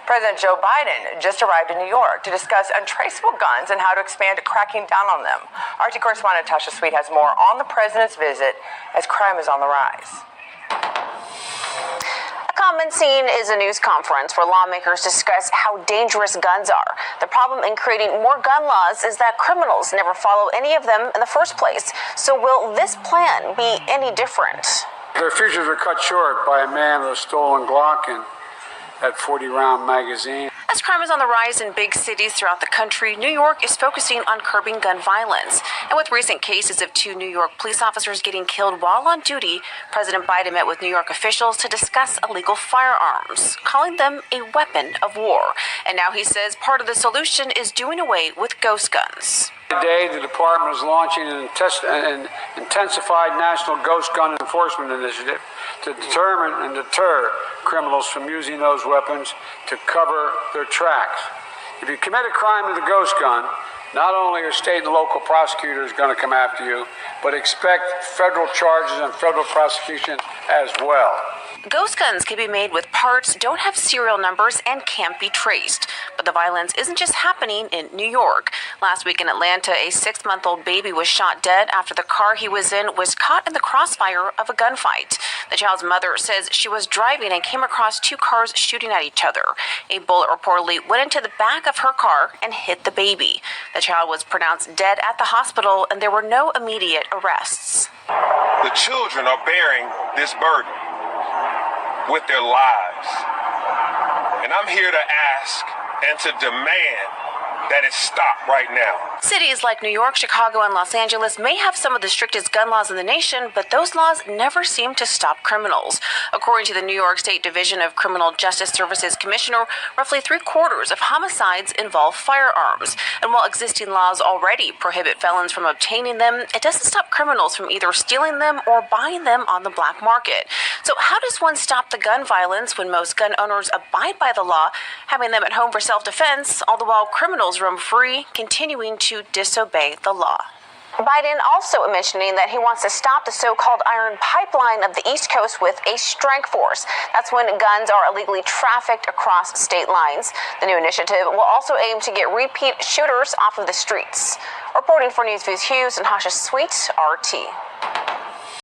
President Joe Biden just arrived in New York to discuss untraceable guns and how to expand cracking down on them. RT correspondent Tasha Sweet has more on the president's visit as crime is on the rise. A common scene is a news conference where lawmakers discuss how dangerous guns are. The problem in creating more gun laws is that criminals never follow any of them in the first place. So will this plan be any different? Their futures were cut short by a man with a stolen Glock and that 40-round magazine. As crime is on the rise in big cities throughout the country, New York is focusing on curbing gun violence. And with recent cases of 2 New York police officers getting killed while on duty, President Biden met with New York officials to discuss illegal firearms, calling them a weapon of war. And now he says part of the solution is doing away with ghost guns. Today, the department is launching an intensified national ghost gun enforcement initiative to determine and deter criminals from using those weapons to cover their tracks. If you commit a crime with a ghost gun, not only are state and local prosecutors going to come after you, but expect federal charges and federal prosecution as well. Ghost guns can be made with parts, don't have serial numbers, and can't be traced. But the violence isn't just happening in New York. Last week in Atlanta, a 6-month-old baby was shot dead after the car he was in was caught in the crossfire of a gunfight. The child's mother says she was driving and came across 2 cars shooting at each other. A bullet reportedly went into the back of her car and hit the baby. The child was pronounced dead at the hospital, and there were no immediate arrests. The children are bearing this burden with their lives. And I'm here to ask and to demand that it stop right now. Cities like New York, Chicago, and Los Angeles may have some of the strictest gun laws in the nation, but those laws never seem to stop criminals. According to the New York State Division of Criminal Justice Services Commissioner, roughly 3/4 of homicides involve firearms. And while existing laws already prohibit felons from obtaining them, it doesn't stop criminals from either stealing them or buying them on the black market. So how does one stop the gun violence when most gun owners abide by the law, having them at home for self-defense, all the while criminals roam free, continuing to disobey the law? Biden also mentioning that he wants to stop the so-called iron pipeline of the East Coast with a strike force. That's when guns are illegally trafficked across state lines. The new initiative will also aim to get repeat shooters off of the streets. Reporting for News Views Hughes and Tasha Sweet, RT.